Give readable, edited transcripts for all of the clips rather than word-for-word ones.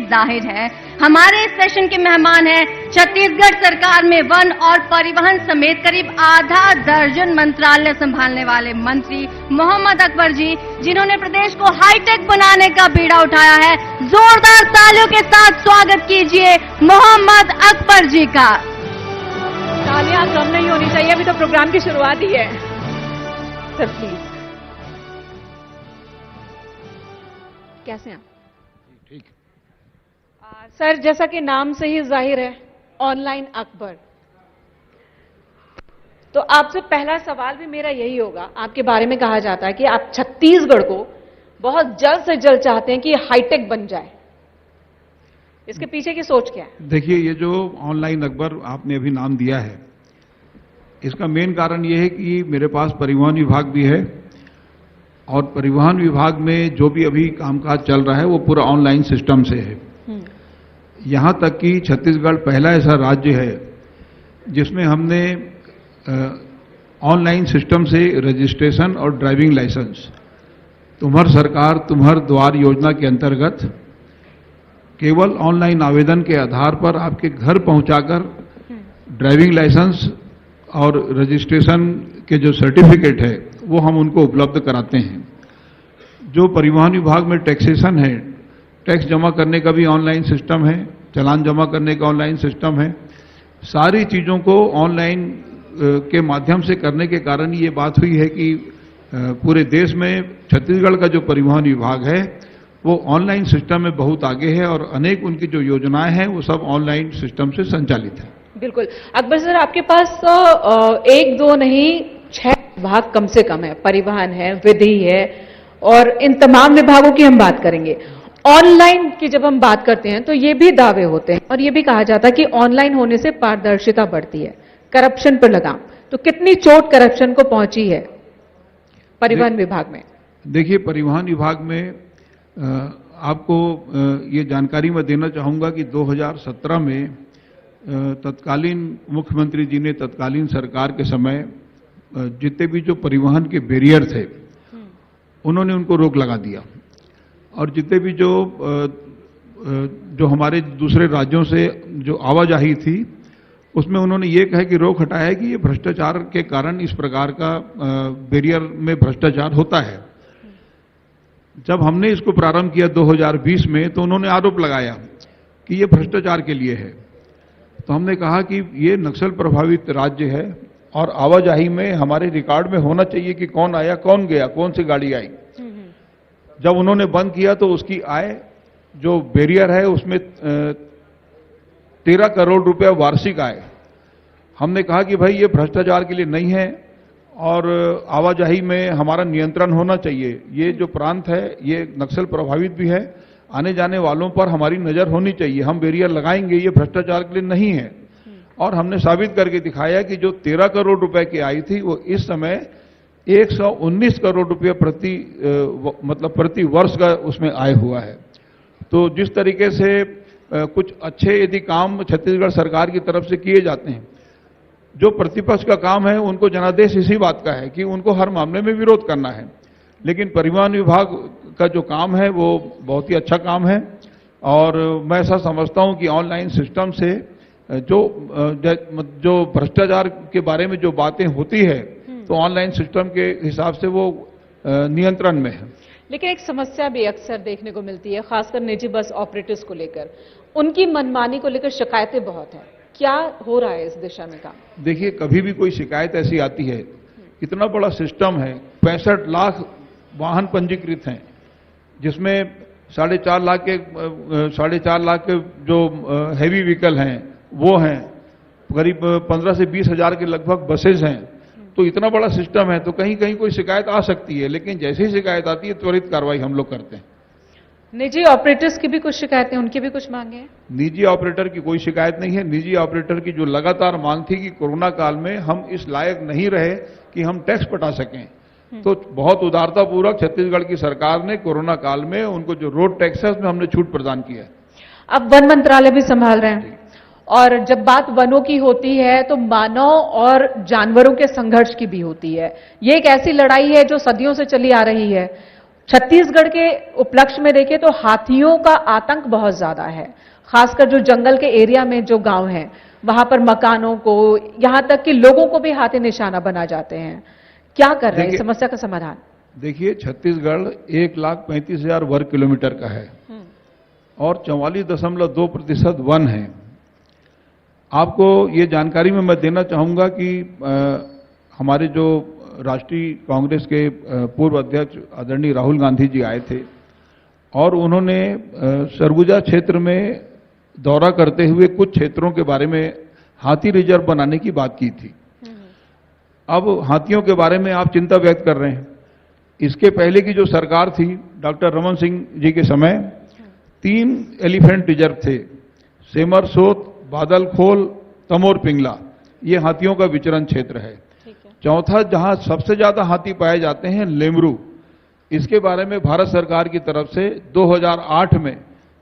जाहिर है। हमारे इस सेशन के मेहमान हैं छत्तीसगढ़ सरकार में वन और परिवहन समेत करीब आधा दर्जन मंत्रालय संभालने वाले मंत्री मोहम्मद अकबर जी, जिन्होंने प्रदेश को हाईटेक बनाने का बीड़ा उठाया है। जोरदार तालियों के साथ स्वागत कीजिए मोहम्मद अकबर जी का। तालियां कम नहीं होनी चाहिए, अभी तो प्रोग्राम की शुरुआत ही है। Sir please. कैसे हैं? ठीक। सर, जैसा कि नाम से ही जाहिर है, ऑनलाइन अकबर, तो आपसे पहला सवाल भी मेरा यही होगा। आपके बारे में कहा जाता है कि आप छत्तीसगढ़ को बहुत जल्द से जल्द चाहते हैं कि हाईटेक बन जाए। इसके पीछे की सोच क्या है? देखिए, ये जो ऑनलाइन अकबर आपने अभी नाम दिया है, इसका मेन कारण ये है कि मेरे पास परिवहन विभाग भी है और परिवहन विभाग में जो भी अभी कामकाज चल रहा है वो पूरा ऑनलाइन सिस्टम से है। यहां तक कि छत्तीसगढ़ पहला ऐसा राज्य है जिसमें हमने ऑनलाइन सिस्टम से रजिस्ट्रेशन और ड्राइविंग लाइसेंस, तुम्हार सरकार तुम्हार द्वार योजना के अंतर्गत केवल ऑनलाइन आवेदन के आधार पर आपके घर पहुंचाकर ड्राइविंग लाइसेंस और रजिस्ट्रेशन के जो सर्टिफिकेट है वो हम उनको उपलब्ध कराते हैं। जो परिवहन विभाग में टैक्सेशन है, टैक्स जमा करने का भी ऑनलाइन सिस्टम है, चालान जमा करने का ऑनलाइन सिस्टम है। सारी चीज़ों को ऑनलाइन के माध्यम से करने के कारण ये बात हुई है कि पूरे देश में छत्तीसगढ़ का जो परिवहन विभाग है वो ऑनलाइन सिस्टम में बहुत आगे है और अनेक उनकी जो योजनाएं हैं वो सब ऑनलाइन सिस्टम से संचालित है। बिल्कुल। अकबर सर, आपके पास एक दो नहीं 6 विभाग कम से कम है। परिवहन है, विधि है, और इन तमाम विभागों की हम बात करेंगे। ऑनलाइन की जब हम बात करते हैं तो ये भी दावे होते हैं और ये भी कहा जाता है कि ऑनलाइन होने से पारदर्शिता बढ़ती है, करप्शन पर लगाम। तो कितनी चोट करप्शन को पहुंची है परिवहन विभाग में? देखिए, परिवहन विभाग में आपको ये जानकारी मैं देना चाहूंगा कि 2017 में तत्कालीन मुख्यमंत्री जी ने तत्कालीन सरकार के समय जितने भी जो परिवहन के बैरियर थे उन्होंने उनको रोक लगा दिया और जितने भी जो हमारे दूसरे राज्यों से जो आवाजाही थी उसमें उन्होंने ये कहा कि रोक हटाया कि ये भ्रष्टाचार के कारण इस प्रकार का बैरियर में भ्रष्टाचार होता है। जब हमने इसको प्रारंभ किया 2020 में तो उन्होंने आरोप लगाया कि ये भ्रष्टाचार के लिए है। तो हमने कहा कि ये नक्सल प्रभावित राज्य है और आवाजाही में हमारे रिकॉर्ड में होना चाहिए कि कौन आया, कौन गया, कौन सी गाड़ी आई। जब उन्होंने बंद किया तो उसकी आय जो बैरियर है उसमें 13 करोड़ रुपया वार्षिक आय। हमने कहा कि भाई ये भ्रष्टाचार के लिए नहीं है और आवाजाही में हमारा नियंत्रण होना चाहिए। ये जो प्रांत है ये नक्सल प्रभावित भी है, आने जाने वालों पर हमारी नजर होनी चाहिए। हम बैरियर लगाएंगे, ये भ्रष्टाचार के लिए नहीं है। और हमने साबित करके दिखाया कि जो 13 करोड़ रुपए की आई थी वो इस समय 119 करोड़ रुपये प्रति वर्ष का उसमें आय हुआ है। तो जिस तरीके से कुछ अच्छे यदि काम छत्तीसगढ़ सरकार की तरफ से किए जाते हैं, जो प्रतिपक्ष का काम है उनको जनादेश इसी बात का है कि उनको हर मामले में विरोध करना है, लेकिन परिवहन विभाग का जो काम है वो बहुत ही अच्छा काम है। और मैं ऐसा समझता हूं कि ऑनलाइन सिस्टम से जो भ्रष्टाचार के बारे में जो बातें होती है तो ऑनलाइन सिस्टम के हिसाब से वो नियंत्रण में है। लेकिन एक समस्या भी अक्सर देखने को मिलती है, खासकर निजी बस ऑपरेटर्स को लेकर, उनकी मनमानी को लेकर शिकायतें बहुत हैं। क्या हो रहा है इस दिशा में काम? देखिए, कभी भी कोई शिकायत ऐसी आती है, इतना बड़ा सिस्टम है, 65 लाख वाहन पंजीकृत हैं जिसमें 4.5 लाख के जो हैवी व्हीकल हैं वो हैं, करीब 15 से 20 हजार के लगभग बसेज हैं। तो इतना बड़ा सिस्टम है तो कहीं कहीं कोई शिकायत आ सकती है, लेकिन जैसे ही शिकायत आती है त्वरित कार्रवाई हम लोग करते हैं। निजी ऑपरेटर्स की भी कुछ शिकायतें, उनकी भी कुछ मांगे हैं? निजी ऑपरेटर की कोई शिकायत नहीं है। निजी ऑपरेटर की जो लगातार मांग थी कि कोरोना काल में हम इस लायक नहीं रहे कि हम टैक्स पटा सकें, तो बहुत उदारतापूर्वक छत्तीसगढ़ की सरकार ने कोरोना काल में उनको जो रोड टैक्स है उसमें हमने छूट प्रदान किया है। अब वन मंत्रालय भी संभाल रहे हैं और जब बात वनों की होती है तो मानव और जानवरों के संघर्ष की भी होती है। ये एक ऐसी लड़ाई है जो सदियों से चली आ रही है। छत्तीसगढ़ के उपलक्ष्य में देखें तो हाथियों का आतंक बहुत ज्यादा है, खासकर जो जंगल के एरिया में जो गांव हैं वहां पर मकानों को, यहां तक कि लोगों को भी हाथी निशाना बना जाते हैं। क्या कर रहे हैं इस समस्या का समाधान? देखिए, छत्तीसगढ़ 1,35,000 वर्ग किलोमीटर का है और 44.2% वन है। आपको ये जानकारी में मैं देना चाहूंगा कि हमारे जो राष्ट्रीय कांग्रेस के पूर्व अध्यक्ष आदरणीय राहुल गांधी जी आए थे और उन्होंने सरगुजा क्षेत्र में दौरा करते हुए कुछ क्षेत्रों के बारे में हाथी रिजर्व बनाने की बात की थी। अब हाथियों के बारे में आप चिंता व्यक्त कर रहे हैं। इसके पहले की जो सरकार थी डॉक्टर रमन सिंह जी के समय 3 एलिफेंट रिजर्व थे, सेमरसोत, बादलखोल, तमोर पिंगला। ये हाथियों का विचरण क्षेत्र है। चौथा जहां सबसे ज्यादा हाथी पाए जाते हैं लेमरू, इसके बारे में भारत सरकार की तरफ से 2008 में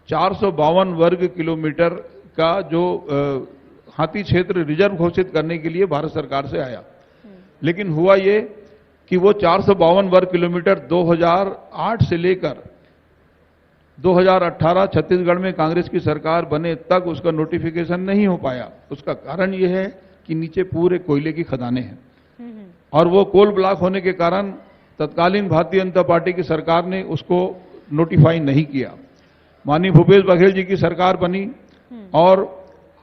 452 वर्ग किलोमीटर का जो हाथी क्षेत्र रिजर्व घोषित करने के लिए भारत सरकार से आया। लेकिन हुआ ये कि वो 452 वर्ग किलोमीटर 2008 से लेकर 2018 छत्तीसगढ़ में कांग्रेस की सरकार बने तक उसका नोटिफिकेशन नहीं हो पाया। उसका कारण ये है कि नीचे पूरे कोयले की खदानें हैं और वो कोल ब्लॉक होने के कारण तत्कालीन भारतीय जनता पार्टी की सरकार ने उसको नोटिफाई नहीं किया। माननीय भूपेश बघेल जी की सरकार बनी और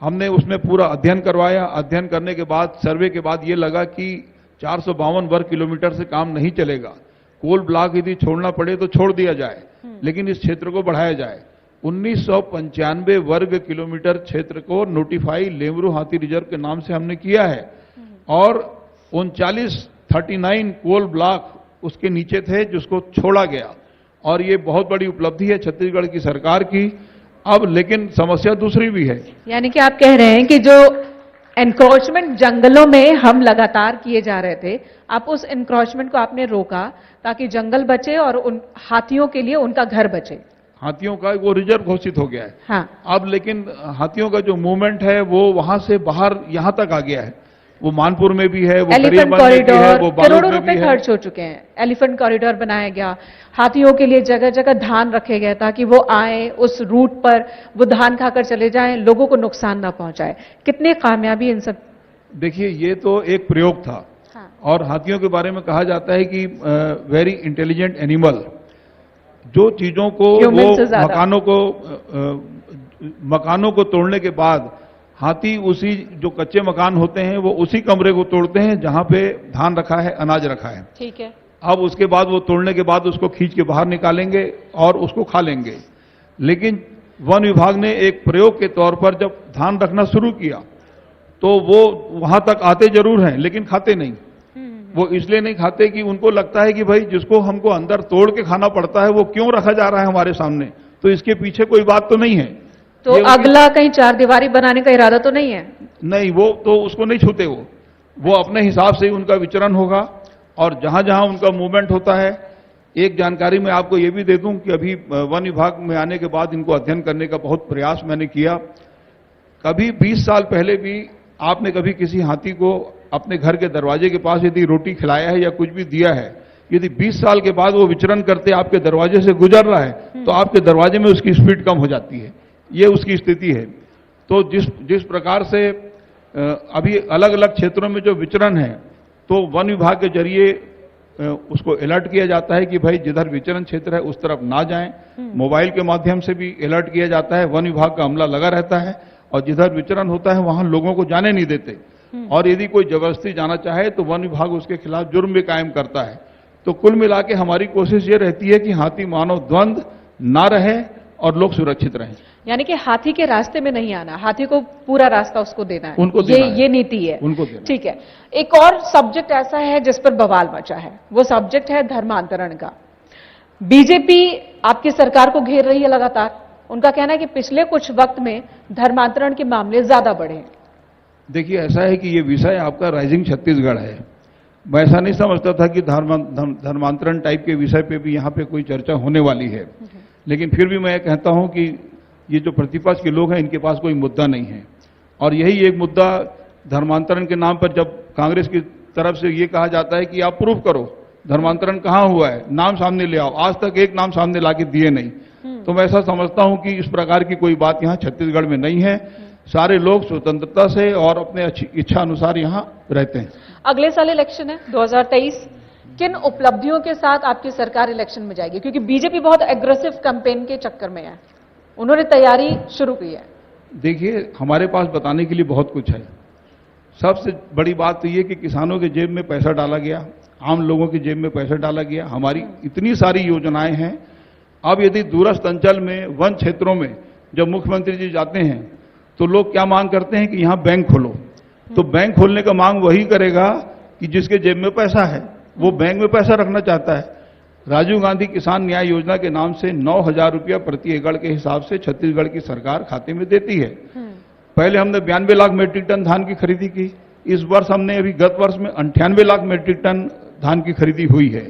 हमने उसमें पूरा अध्ययन करवाया। अध्ययन करने के बाद, सर्वे के बाद ये लगा कि 452 वर्ग किलोमीटर से काम नहीं चलेगा। कोल ब्लॉक यदि छोड़ना पड़े तो छोड़ दिया जाए, लेकिन इस क्षेत्र को बढ़ाया जाए। 1995 वर्ग किलोमीटर क्षेत्र को नोटिफाई लेमरू हाथी रिजर्व के नाम से हमने किया है और 39 कोल ब्लॉक उसके नीचे थे जिसको छोड़ा गया और ये बहुत बड़ी उपलब्धि है छत्तीसगढ़ की सरकार की। अब लेकिन समस्या दूसरी भी है। यानी कि आप कह रहे हैं कि जो एनक्रोचमेंट जंगलों में हम लगातार किए जा रहे थे, आप उस एनक्रोचमेंट को आपने रोका ताकि जंगल बचे और उन हाथियों के लिए उनका घर बचे। हाथियों का वो रिजर्व घोषित हो गया है। हाँ। अब लेकिन हाथियों का जो मूवमेंट है वो वहां से बाहर यहां तक आ गया है। वो मानपुर में भी है, वो एलिफेंट गरियाबंद में भी है, वो कॉरिडोर, बालोद करोड़ों में रुपए भी है। खर्च हो चुके हैं। एलिफेंट कॉरिडोर बनाया गया, हाथियों के लिए जगह जगह धान रखे गए ताकि वो आए, उस रूट पर वो धान खाकर चले जाएं, लोगों को नुकसान ना पहुंचाए। कितनी कामयाबी इन सब? देखिए, ये तो एक प्रयोग था। हाँ। और हाथियों के बारे में कहा जाता है कि वेरी इंटेलिजेंट एनिमल, जो चीजों को Human से वो ज्यादा। मकानों को तोड़ने के बाद हाथी उसी जो कच्चे मकान होते हैं वो उसी कमरे को तोड़ते हैं जहां पे धान रखा है, अनाज रखा है। ठीक है। अब उसके बाद वो तोड़ने के बाद उसको खींच के बाहर निकालेंगे और उसको खा लेंगे। लेकिन वन विभाग ने एक प्रयोग के तौर पर जब धान रखना शुरू किया तो वो वहां तक आते जरूर हैं लेकिन खाते नहीं। वो इसलिए नहीं खाते कि उनको लगता है कि भाई जिसको हमको अंदर तोड़ के खाना पड़ता है वो क्यों रखा जा रहा है हमारे सामने, तो इसके पीछे कोई बात तो नहीं है। तो अगला कहीं चारदीवारी बनाने का इरादा तो नहीं है? नहीं, वो तो उसको नहीं छूते। वो अपने हिसाब से ही उनका विचरण होगा और जहां जहां उनका मूवमेंट होता है। एक जानकारी मैं आपको ये भी दे दूं कि अभी वन विभाग में आने के बाद इनको अध्ययन करने का बहुत प्रयास मैंने किया। कभी 20 साल पहले भी आपने कभी किसी हाथी को अपने घर के दरवाजे के पास यदि रोटी खिलाया है या कुछ भी दिया है, यदि 20 साल के बाद वो विचरण करते आपके दरवाजे से गुजर रहा है तो आपके दरवाजे में उसकी स्पीड कम हो जाती है। ये उसकी स्थिति है। तो जिस प्रकार से अभी अलग अलग क्षेत्रों में जो विचरण है तो वन विभाग के जरिए उसको अलर्ट किया जाता है कि भाई जिधर विचरण क्षेत्र है उस तरफ ना जाएं। मोबाइल के माध्यम से भी अलर्ट किया जाता है, वन विभाग का अमला लगा रहता है और जिधर विचरण होता है वहां लोगों को जाने नहीं देते। और यदि कोई जबरदस्ती जाना चाहे तो वन विभाग उसके खिलाफ जुर्म भी कायम करता है। तो कुल मिला के हमारी कोशिश ये रहती है कि हाथी मानव द्वंद ना रहे और लोग सुरक्षित रहें। यानी कि हाथी के रास्ते में नहीं आना, हाथी को पूरा रास्ता उसको देना है। उनको देना है। ये नीति है उनको देना। ठीक है। एक और सब्जेक्ट ऐसा है जिस पर बवाल मचा है, वो सब्जेक्ट है धर्मांतरण का। बीजेपी आपकी सरकार को घेर रही है लगातार। उनका कहना है कि पिछले कुछ वक्त में धर्मांतरण के मामले ज्यादा बढ़े हैं। देखिए, ऐसा है कि ये विषय आपका राइजिंग छत्तीसगढ़ है। मैं ऐसा नहीं समझता था कि धर्मांतरण टाइप के विषय पे भी यहाँ पे कोई चर्चा होने वाली है। लेकिन फिर भी मैं कहता हूं कि ये जो प्रतिपक्ष के लोग हैं इनके पास कोई मुद्दा नहीं है। और यही एक मुद्दा धर्मांतरण के नाम पर जब कांग्रेस की तरफ से ये कहा जाता है कि आप प्रूफ करो धर्मांतरण कहाँ हुआ है, नाम सामने ले आओ। आज तक एक नाम सामने लाके दिए नहीं। तो मैं ऐसा समझता हूं कि इस प्रकार की कोई बात यहाँ छत्तीसगढ़ में नहीं है। सारे लोग स्वतंत्रता से और अपने इच्छा अनुसार यहाँ रहते हैं। अगले साल इलेक्शन है 2023, किन उपलब्धियों के साथ आपकी सरकार इलेक्शन में जाएगी? क्योंकि बीजेपी बहुत एग्रेसिव कैंपेन के चक्कर में है, उन्होंने तैयारी शुरू की है। देखिए, हमारे पास बताने के लिए बहुत कुछ है। सबसे बड़ी बात तो ये कि किसानों के जेब में पैसा डाला गया, आम लोगों की जेब में पैसा डाला गया। हमारी इतनी सारी योजनाएं हैं। अब यदि दूरस्थ अंचल में, वन क्षेत्रों में जब मुख्यमंत्री जी जाते हैं तो लोग क्या मांग करते हैं कि यहां बैंक खोलो। तो बैंक खोलने का मांग वही करेगा कि जिसके जेब में पैसा है, वो बैंक में पैसा रखना चाहता है। राजीव गांधी किसान न्याय योजना के नाम से 9,000 रुपया प्रति एकड़ के हिसाब से छत्तीसगढ़ की सरकार खाते में देती है। पहले हमने 92 लाख मेट्रिक टन धान की खरीदी की। इस वर्ष हमने अभी गत वर्ष में 98 लाख मेट्रिक टन धान की खरीदी हुई है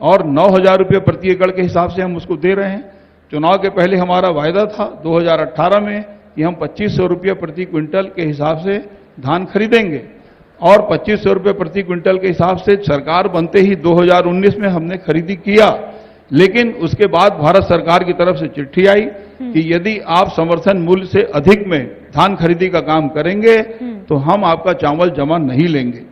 और 9,000 रुपये प्रति एकड़ के हिसाब से हम उसको दे रहे हैं। चुनाव के पहले हमारा वायदा था 2018 में कि हम 2500 रुपये प्रति क्विंटल के हिसाब से धान खरीदेंगे और 2500 रुपये प्रति क्विंटल के हिसाब से सरकार बनते ही 2019 में हमने खरीदी किया। लेकिन उसके बाद भारत सरकार की तरफ से चिट्ठी आई कि यदि आप समर्थन मूल्य से अधिक में धान खरीदी का काम करेंगे तो हम आपका चावल जमा नहीं लेंगे।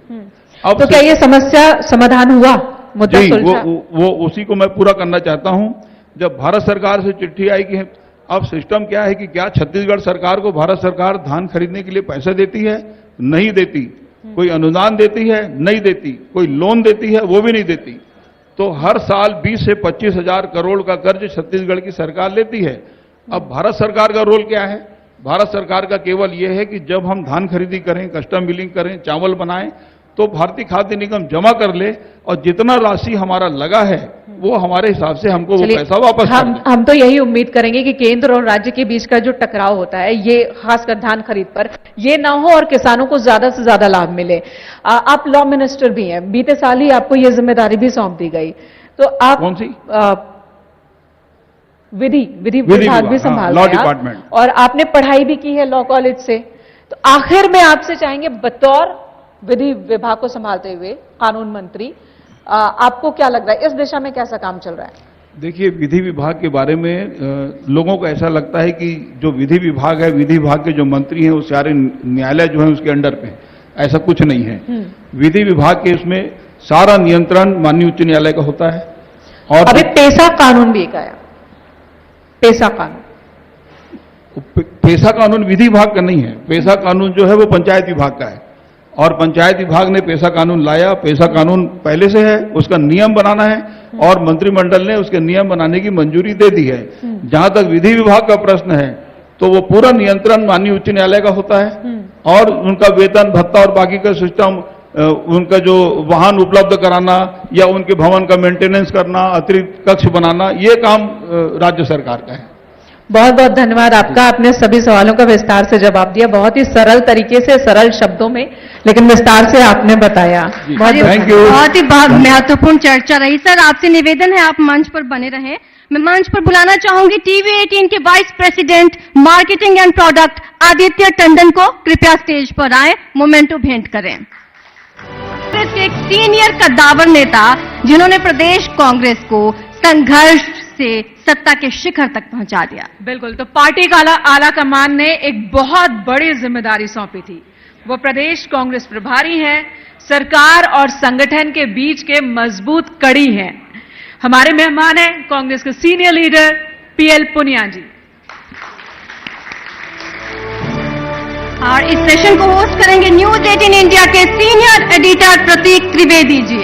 अब तो क्या ये समस्या समाधान हुआ? मुद्दा सुलझा? वो उसी को मैं पूरा करना चाहता हूं। जब भारत सरकार से चिट्ठी आई कि अब सिस्टम क्या है कि क्या छत्तीसगढ़ सरकार को भारत सरकार धान खरीदने के लिए पैसे देती है? नहीं देती। कोई अनुदान देती है? नहीं देती। कोई लोन देती है? वो भी नहीं देती। तो हर साल 20 से 25 हजार करोड़ का कर्ज छत्तीसगढ़ की सरकार लेती है। अब भारत सरकार का रोल क्या है? भारत सरकार का केवल यह है कि जब हम धान खरीदी करें, कस्टम मिलिंग करें, चावल बनाएं, तो भारतीय खाद्य निगम जमा कर ले और जितना राशि हमारा लगा है वो हमारे हिसाब से हमको वो पैसा वापस कर दे। हम तो यही उम्मीद करेंगे कि केंद्र और राज्य के बीच का जो टकराव होता है, ये खासकर धान खरीद पर, ये ना हो और किसानों को ज्यादा से ज्यादा लाभ मिले। आप लॉ मिनिस्टर भी हैं, बीते साल ही आपको ये जिम्मेदारी भी सौंप दी गई, तो आप कौन सी? विधि विभाग भी संभाल लॉ रहे हैं डिपार्टमेंट, और आपने पढ़ाई भी की है लॉ कॉलेज से। तो आखिर में आपसे चाहेंगे, बतौर विधि विभाग को संभालते हुए कानून मंत्री, आपको क्या लग रहा है, इस दिशा में कैसा काम चल रहा है? देखिए, विधि विभाग के बारे में लोगों को ऐसा लगता है कि जो विधि विभाग है, विधि विभाग के जो मंत्री हैं वो सारे न्यायालय जो है उसके अंडर पे। ऐसा कुछ नहीं है। विधि विभाग के उसमें सारा नियंत्रण माननीय उच्च न्यायालय का होता है। और अभी पेशा कानून भी एक आया, पेशा कानून। पेशा कानून विधि विभाग का नहीं है। पेशा कानून जो है वो पंचायत विभाग का है और पंचायत विभाग ने पेशा कानून लाया। पेशा कानून पहले से है, उसका नियम बनाना है और मंत्रिमंडल ने उसके नियम बनाने की मंजूरी दे दी है। जहां तक विधि विभाग का प्रश्न है तो वो पूरा नियंत्रण माननीय उच्च न्यायालय का होता है और उनका वेतन भत्ता और बाकी का सिस्टम, उनका जो वाहन उपलब्ध कराना या उनके भवन का मेंटेनेंस करना, अतिरिक्त कक्ष बनाना, ये काम राज्य सरकार का है। बहुत बहुत धन्यवाद आपका, आपने सभी सवालों का विस्तार से जवाब दिया, बहुत ही सरल तरीके से, सरल शब्दों में, लेकिन विस्तार से आपने बताया। Thank you. बहुत ही महत्वपूर्ण चर्चा रही। सर, आपसे निवेदन है आप मंच पर बने रहें। मैं मंच पर बुलाना चाहूंगी टीवी 18 के vice president marketing and product Aditya Tandon को। कृपया स्टेज पर आए, मोमेंटो भेंट करें। कांग्रेस के एक सीनियर कद्दावर नेता जिन्होंने प्रदेश कांग्रेस को संघर्ष से सत्ता के शिखर तक पहुंचा दिया। बिल्कुल, तो पार्टी का आला कमान ने एक बहुत बड़ी जिम्मेदारी सौंपी थी। वो प्रदेश कांग्रेस प्रभारी हैं, सरकार और संगठन के बीच के मजबूत कड़ी हैं। हमारे मेहमान हैं कांग्रेस के सीनियर लीडर पीएल पुनिया जी। और इस सेशन को होस्ट करेंगे न्यूज 18 इंडिया के सीनियर एडिटर प्रतीक त्रिवेदी जी।